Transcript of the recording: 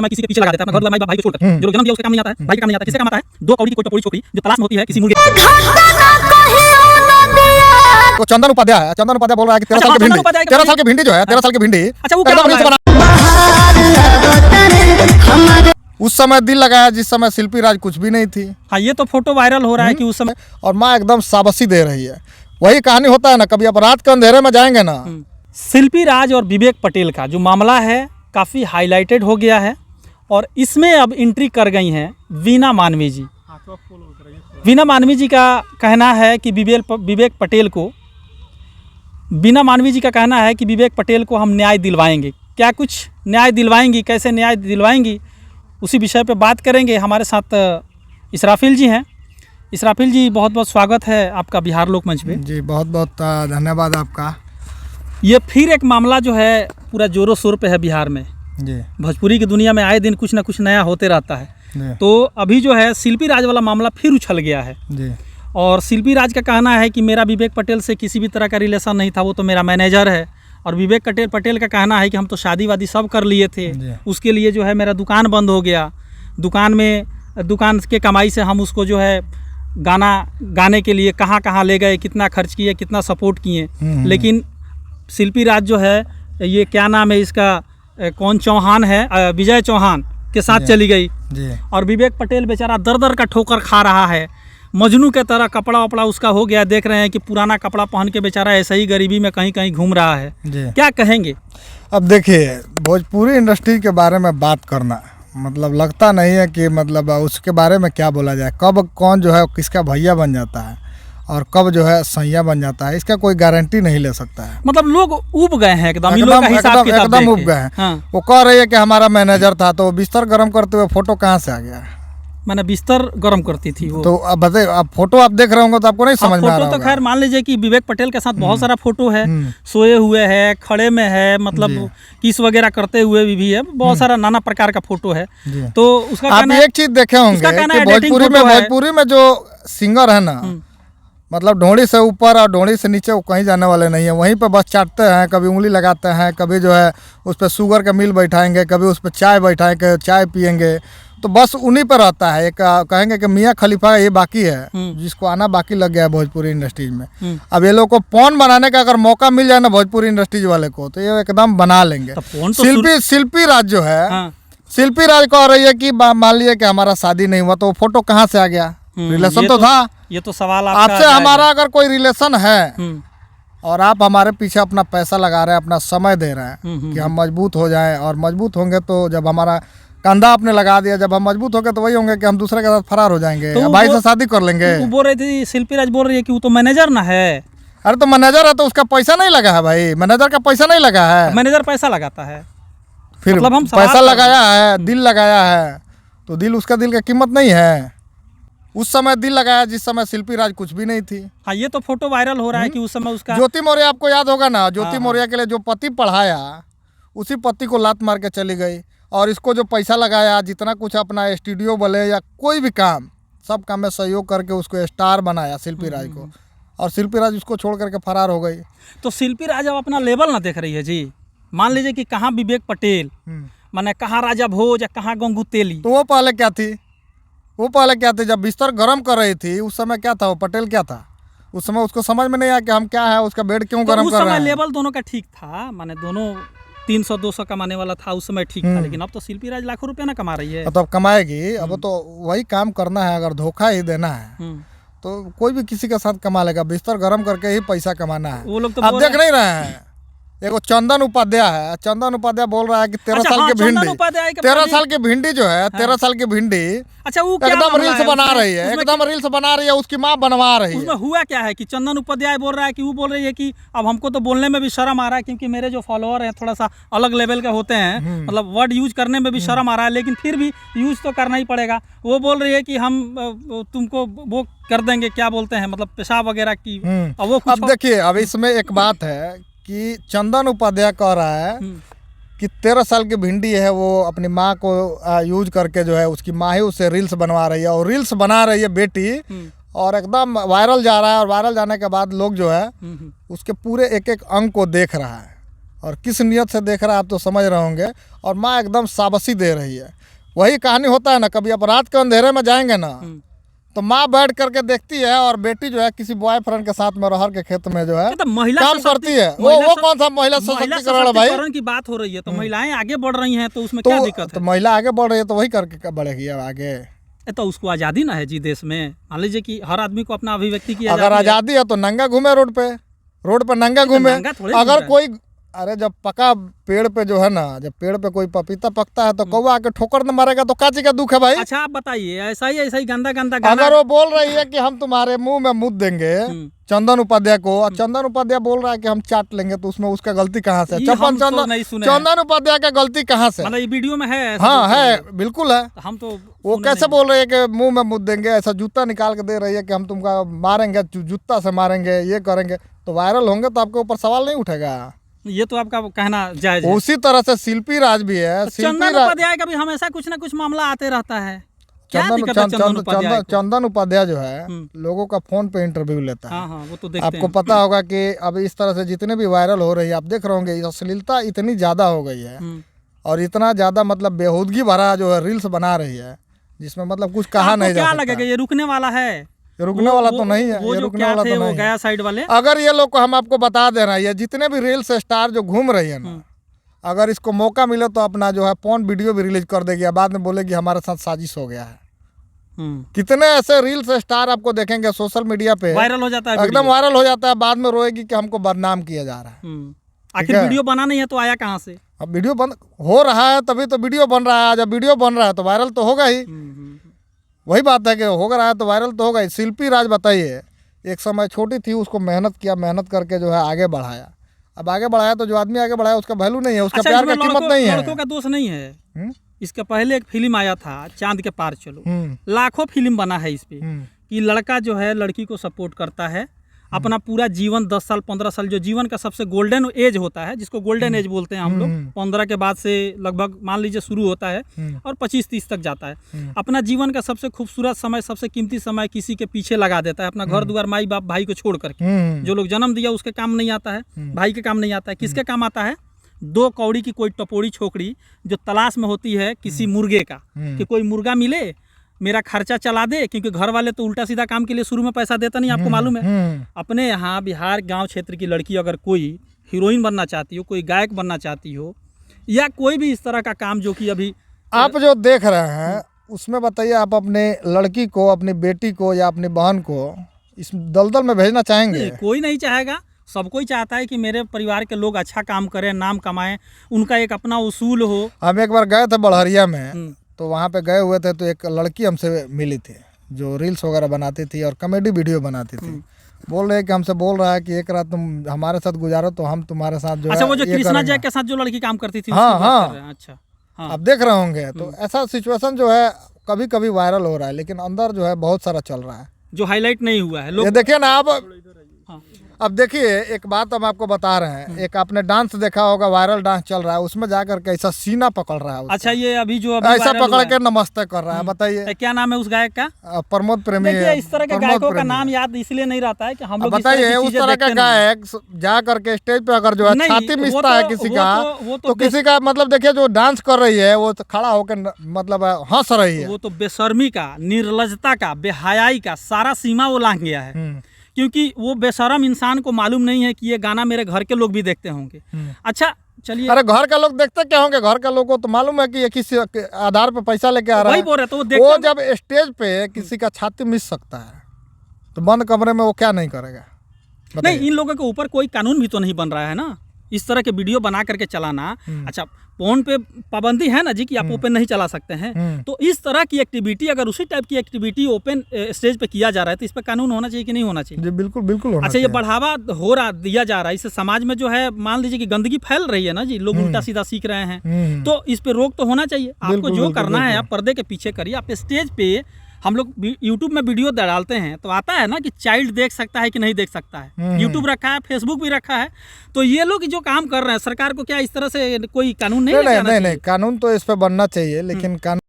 समय किसी के पीछे लगा देता है अपना घर वाला भाई को छोड़कर, जो लोग जन्म दिया उसके काम नहीं आता है, भाई के काम नहीं आता है, किसके काम आता है? 2 कौड़ी की कोई टपोरी छोकरी जो तलाश में होती है किसी मुर्गे। तो चंदन उपाध्याय बोल रहा है कि 13 साल की भिंडी, 13 साल की भिंडी जो है, 13 साल की भिंडी अच्छा वो एकदम रील्स बना। उस समय दिल लगाया जिस समय शिल्पी राज कुछ भी नहीं थी। हाँ, ये तो फोटो वायरल हो रहा है कि उस समय, और माँ एकदम शाबाशी दे रही है। वही कहानी होता है ना, कभी आप रात के अंधेरे में जाएंगे ना। शिल्पी राज और विवेक पटेल का जो मामला है काफ़ी हाईलाइटेड हो गया है और इसमें अब एंट्री कर गई हैं वीना मानवी जी। वीना मानवी जी का कहना है कि विवेक पटेल को, वीना मानवी जी का कहना है कि विवेक पटेल को हम न्याय दिलवाएंगे। क्या कुछ न्याय दिलवाएंगी, कैसे न्याय दिलवाएंगी, उसी विषय पे बात करेंगे। हमारे साथ इसराफिल जी हैं। इसराफिल जी, बहुत बहुत स्वागत है आपका बिहार लोक मंच पे। जी बहुत बहुत धन्यवाद आपका। ये फिर एक मामला जो है पूरा जोरों शोर पे है बिहार में जी। भोजपुरी की दुनिया में आए दिन कुछ ना कुछ नया होते रहता है। तो अभी जो है शिल्पी राज वाला मामला फिर उछल गया है जी। और शिल्पी राज का कहना है कि मेरा विवेक पटेल से किसी भी तरह का रिलेशन नहीं था, वो तो मेरा मैनेजर है। और विवेक पटेल का कहना है कि हम तो शादी वादी सब कर लिए थे, उसके लिए जो है मेरा दुकान बंद हो गया। दुकान के कमाई से हम उसको जो है गाने के लिए कहाँ कहाँ ले गए, कितना खर्च किए, कितना सपोर्ट किए। लेकिन शिल्पी राज जो है, ये क्या नाम है इसका, कौन चौहान है, विजय चौहान के साथ चली गई जी। और विवेक पटेल बेचारा दर दर का ठोकर खा रहा है। मजनू के तरह कपड़ा वपड़ा उसका हो गया, देख रहे हैं कि पुराना कपड़ा पहन के बेचारा ऐसे ही गरीबी में कहीं कहीं घूम रहा है। क्या कहेंगे? अब देखिए, भोजपुरी इंडस्ट्री के बारे में बात करना मतलब लगता नहीं है कि मतलब उसके बारे में क्या बोला जाए, कब कौन जो है किसका भैया बन जाता है और कब जो है सैया बन जाता है, इसका कोई गारंटी नहीं ले सकता है। मतलब लोग ऊब गए हैं एकदम ऊब गए हैं। हाँ। वो कह रही है कि हमारा मैनेजर था, तो बिस्तर गर्म करते हुए फोटो कहाँ से आ गया? मैंने बिस्तर गर्म करती थी वो। तो अब बताइए, अब फोटो आप देख रहे होंगे तो आपको नहीं समझ में आ रहा होगा। फोटो तो खैर मान लीजिए कि विवेक पटेल के साथ बहुत सारा फोटो है, सोए हुए है, खड़े में है, मतलब किस वगैरह करते हुए भी है, बहुत सारा नाना प्रकार का फोटो है। तो उसका आप एक चीज देखे होंगे कि भोजपुरी में जो सिंगर है ना, मतलब ढोड़ी से ऊपर और ढोड़ी से नीचे वो कहीं जाने वाले नहीं है। वहीं पे बस चाटते हैं, कभी उंगली लगाते हैं, कभी जो है उस पर शुगर का मिल बैठाएंगे, कभी उस पर चाय बैठाएंगे, चाय पियेंगे, तो बस उन्हीं पर रहता है। एक कहेंगे कि मियाँ खलीफा ये बाकी है, जिसको आना बाकी लग गया है भोजपुरी इंडस्ट्रीज में। अब ये लोग को पॉन बनाने का अगर मौका मिल जाए ना भोजपुरी इंडस्ट्रीज वाले को, तो ये एकदम बना लेंगे। शिल्पी राज जो है, शिल्पी राज कह रही है कि मान लीजिए कि हमारा शादी नहीं हुआ, तो वो फोटो कहाँ से आ गया? रिलेशन तो था। ये तो सवाल आपसे हमारा अगर कोई रिलेशन है और आप हमारे पीछे अपना पैसा लगा रहे हैं, अपना समय दे रहे हैं कि हम मजबूत हो जाएं, और मजबूत होंगे तो जब हमारा कंधा आपने लगा दिया, जब हम मजबूत हो गए तो वही होंगे कि हम दूसरे के साथ फरार हो जाएंगे, तो भाई से शादी कर लेंगे। वो बोल रही थी, शिल्पी राज बोल रही है कि वो तो मैनेजर ना है। अरे तो मैनेजर है तो उसका पैसा नहीं लगा है भाई, मैनेजर का पैसा नहीं लगा है। मैनेजर पैसा लगाता है, फिर मतलब हम पैसा लगाया है, दिल लगाया है, तो दिल उसका दिल का कीमत नहीं है। उस समय दिल लगाया जिस समय शिल्पी राज कुछ भी नहीं थी। हाँ, ये तो फोटो वायरल हो रहा है कि उस समय उसका ज्योति मौर्य, आपको याद होगा ना, ज्योति मौर्य के लिए जो पति पढ़ाया, उसी पति को लात मार के चली गई। और इसको जो पैसा लगाया, जितना कुछ अपना स्टूडियो बोले या कोई भी काम, सब काम में सहयोग करके उसको स्टार बनाया शिल्पी राज को, और शिल्पी राज उसको छोड़ करके फरार हो गई। तो शिल्पी राज अब अपना लेवल ना देख रही है जी। मान लीजिए कि कहाँ विवेक पटेल, माने कहाँ राजा भोज या कहाँ गंगू तेली, तो वो पहले क्या थी? जब बिस्तर गर्म कर रही थी उस समय क्या था? वो पटेल क्या था उस समय? उसको समझ में नहीं आया कि हम क्या है, उसका बेड क्यों गर्म कर रहे हैं। लेवल दोनों का ठीक था, माने दोनों 300-200 कमाने वाला था उस समय, ठीक था। लेकिन अब तो शिल्पी राज लाखों रुपया ना कमा रही है। तो अब कमाएगी, अब तो वही काम करना है। अगर धोखा ही देना है तो कोई भी किसी के साथ कमा लेगा, बिस्तर गर्म करके ही पैसा कमाना है। वो लोग तो आप देख नहीं रहे हैं, एक चंदन उपाध्याय है, चंदन उपाध्याय बोल रहा है कि 13 साल की भिंडी, 13 साल की भिंडी जो है, 13 साल की भिंडी, अच्छा वो एकदम रील्स बना रही है, एकदम रील्स बना रही है, उसकी माँ बनवा रही है। उसमें हुआ क्या है कि चंदन उपाध्याय बोल रहा है कि वो बोल रही है कि अब हमको तो बोलने में भी शर्म आ रहा है, क्योंकि मेरे जो फॉलोअर हैं थोड़ा सा अलग लेवल के होते हैं, मतलब वर्ड यूज करने में भी शर्म आ रहा है, लेकिन फिर भी यूज तो करना ही पड़ेगा। वो बोल रही है कि हम तुमको वो कर देंगे, क्या बोलते हैं, मतलब पेशाब वगैरह की। अब देखिए, अब इसमें एक बात है कि चंदन उपाध्याय कह रहा है कि 13 साल की भिंडी है, वो अपनी माँ को यूज करके जो है, उसकी माँ ही उससे रील्स बनवा रही है, और रील्स बना रही है बेटी, और एकदम वायरल जा रहा है। और वायरल जाने के बाद लोग जो है उसके पूरे एक एक अंग को देख रहा है, और किस नियत से देख रहा है आप तो समझ रहे होंगे। और माँ एकदम शाबाशी दे रही है। वही कहानी होता है ना, कभी आप रात के अंधेरे में जाएंगे ना तो माँ बैठ करके देखती है और बेटी जो है किसी बॉयफ्रेंड के साथ में रहर के खेत में जो है तो महिला काम करती है। वो कौन सा महिला सशक्तिकरण है भाई? की बात हो रही है तो महिलाएं आगे बढ़ रही हैं, तो उसमें क्या दिक्कत है? तो महिला आगे बढ़ रही है तो वही करके बढ़ेगी अब आगे। तो उसको आज़ादी ना है जी देश में। मान लीजिए कि हर आदमी को अपना अभिव्यक्ति की अगर आज़ादी है तो नंगा घूमे रोड पे नंगा घूमे। अगर कोई अरे जब पका पेड़ पे जो है ना, जब पेड़ पे कोई पपीता पकता है तो कौवा आके ठोकर न मारेगा तो काची का दुख है भाई? अच्छा आप बताइए, ऐसा ही गंदा गाना अगर वो बोल रही है कि हम तुम्हारे मुंह में मुद्द देंगे चंदन उपाध्याय को, और चंदन उपाध्याय बोल रहा है कि हम चाट लेंगे, तो उसमें उसका गलती कहाँ से? चंदन उपाध्याय का गलती कहाँ से? मतलब ये वीडियो में है? हाँ है, बिल्कुल है। हम तो वो कैसे बोल रही है कि मुंह में मुद्द देंगे, ऐसा जूता निकाल के दे रही है कि हम तुमका मारेंगे, जूता से मारेंगे, ये करेंगे। तो वायरल होंगे तो आपके ऊपर सवाल नहीं उठेगा? ये तो आपका कहना जायज है। उसी तरह से शिल्पी राज भी है। चंदन उपाध्याय का भी हमेशा कुछ ना कुछ मामला आते रहता है। चंदन उपाध्याय जो है लोगों का फोन पे इंटरव्यू लेता है। हाँ, वो तो देखते आपको पता होगा कि अब इस तरह से जितने भी वायरल हो रही है आप देख रहे होंगे, अश्लीलता इतनी ज्यादा हो गई है और इतना ज्यादा मतलब बेहूदगी भरा जो है रील्स बना रही है, जिसमें मतलब कुछ कहा नहीं जा सकता। क्या लगेगा ये रुकने वाला है? रुकने वाला तो नहीं है, ये रुकने वाला तो नहीं है। गया साइड वाले अगर ये लोग को हम आपको बता दे रहे हैं, जितने भी रील्स स्टार जो घूम रही है ना, अगर इसको मौका मिले तो अपना जो है पोर्न वीडियो भी रिलीज कर देगी, बाद में बोलेगी हमारे साथ साजिश हो गया है। कितने ऐसे रील्स स्टार आपको देखेंगे सोशल मीडिया पे वायरल हो जाता है, एकदम वायरल हो जाता है, बाद में रोएगी कि हमको बदनाम किया जा रहा है। आखिर वीडियो बना नहीं है तो आया कहाँ से? अब वीडियो बन हो रहा है तभी तो वीडियो बन रहा है। जब वीडियो बन रहा है तो वायरल तो होगा ही। वही बात है कि हो रहा है तो वायरल तो होगा ही। शिल्पी राज बताइए, एक समय छोटी थी, उसको मेहनत किया, मेहनत करके जो है आगे बढ़ाया। अब आगे बढ़ाया तो जो आदमी आगे बढ़ाया उसका वैल्यू नहीं है, उसका प्यार का कीमत नहीं है। लड़कों का दोष नहीं है। इसका पहले एक फिल्म आया था चांद के पार चलो, लाखों फिल्म बना है इस पे कि लड़का जो है लड़की को सपोर्ट करता है, अपना पूरा जीवन 10 साल 15 साल जो जीवन का सबसे गोल्डन एज होता है, जिसको गोल्डन एज बोलते हैं हम लोग, 15 के बाद से लगभग मान लीजिए शुरू होता है और 25-30 तक जाता है। अपना जीवन का सबसे खूबसूरत समय, सबसे कीमती समय किसी के पीछे लगा देता है, अपना घर द्वार माई बाप भाई को छोड़ करके। जो लोग जन्म दिया उसके काम नहीं आता है, भाई के काम नहीं आता है, किसके काम आता है? 2 कौड़ी की कोई टपोरी छोकरी जो तलाश में होती है किसी मुर्गे का, कि कोई मुर्गा मिले मेरा खर्चा चला दे, क्योंकि घर वाले तो उल्टा सीधा काम के लिए शुरू में पैसा देता नहीं, आपको मालूम है। अपने यहाँ बिहार गांव क्षेत्र की लड़की अगर कोई हीरोइन बनना चाहती हो, कोई गायक बनना चाहती हो, या कोई भी इस तरह का काम जो कि अभी आप जो देख रहे हैं उसमें बताइए, आप अपने लड़की को, अपनी बेटी को या अपनी बहन को इस दलदल में भेजना चाहेंगे? कोई नहीं चाहेगा। सब कोई चाहता है कि मेरे परिवार के लोग अच्छा काम करें, नाम कमाएं, उनका एक अपना उसूल हो। हम एक बार गए थे बड़हरिया में, तो वहाँ पे गए हुए थे तो एक लड़की हमसे मिली थी जो रील्स वगैरह बनाती थी और कॉमेडी वीडियो बनाती थी। बोल रहे कि हमसे बोल रहा है कि एक रात तुम हमारे साथ गुजारो तो हम तुम्हारे साथ जो अच्छा, वो जो कृष्णा जैक के साथ जो लड़की काम करती थी। हाँ। अच्छा, आप देख रहे होंगे। तो ऐसा सिचुएशन जो है कभी कभी वायरल हो रहा है, लेकिन अंदर जो है बहुत सारा चल रहा है जो हाईलाइट नहीं हुआ है। लोग देखिए ना आप, अब देखिए एक बात हम आपको बता रहे हैं, एक आपने डांस देखा होगा, वायरल डांस चल रहा है, उसमें जाकर के ऐसा सीना पकड़ रहा है। अच्छा, ये अभी जो ऐसा पकड़ के नमस्ते कर रहा है। बताइए क्या नाम है उस गायक का? प्रमोद प्रेमी। इस तरह के गायकों का नाम याद इसलिए नहीं रहता है कि हम लोग बताइए उस तरह का गायक जा करके स्टेज पे अगर जो है छाती मिसता है किसी का, तो किसी का मतलब देखिए जो डांस कर रही है वो खड़ा होकर मतलब हंस रही है। वो तो बेशर्मी का, निर्लजता का, बेहयाई का सारा सीमा वो लांघ गया है, क्योंकि वो बेशरम इंसान को मालूम नहीं है कि ये गाना मेरे घर के लोग भी देखते होंगे। अच्छा चलिए, अरे घर के लोग देखते क्या होंगे? घर के लोगों को तो मालूम है कि ये किसी आधार पे पैसा लेके आ रहा है। वो जब स्टेज पे किसी का छाती मिस सकता है तो बंद कमरे में वो क्या नहीं करेगा? नहीं, इन लोगों के ऊपर कोई कानून भी तो नहीं बन रहा है ना, इस तरह के वीडियो बना करके चलाना। अच्छा, फोन पे पाबंदी है ना जी कि आप ओपन नहीं चला सकते हैं, तो इस तरह की एक्टिविटी, अगर उसी टाइप की एक्टिविटी ओपन स्टेज पे किया जा रहा है तो इस पर कानून होना चाहिए कि नहीं होना चाहिए? जी बिल्कुल बिल्कुल होना अच्छा, ये बढ़ावा हो रहा दिया जा रहा है, इससे समाज में जो है मान लीजिए कि गंदगी फैल रही है ना जी, लोग उल्टा सीधा सीख रहे हैं, तो इस पे रोक तो होना चाहिए। आपको जो करना है आप पर्दे के पीछे करिए। आप स्टेज पे, हम लोग यूट्यूब में वीडियो डालते हैं तो आता है ना कि चाइल्ड देख सकता है कि नहीं देख सकता है। यूट्यूब रखा है, फेसबुक भी रखा है, तो ये लोग जो काम कर रहे हैं, सरकार को क्या इस तरह से कोई कानून नहीं? नहीं, कानून तो इस पे बनना चाहिए, लेकिन कानून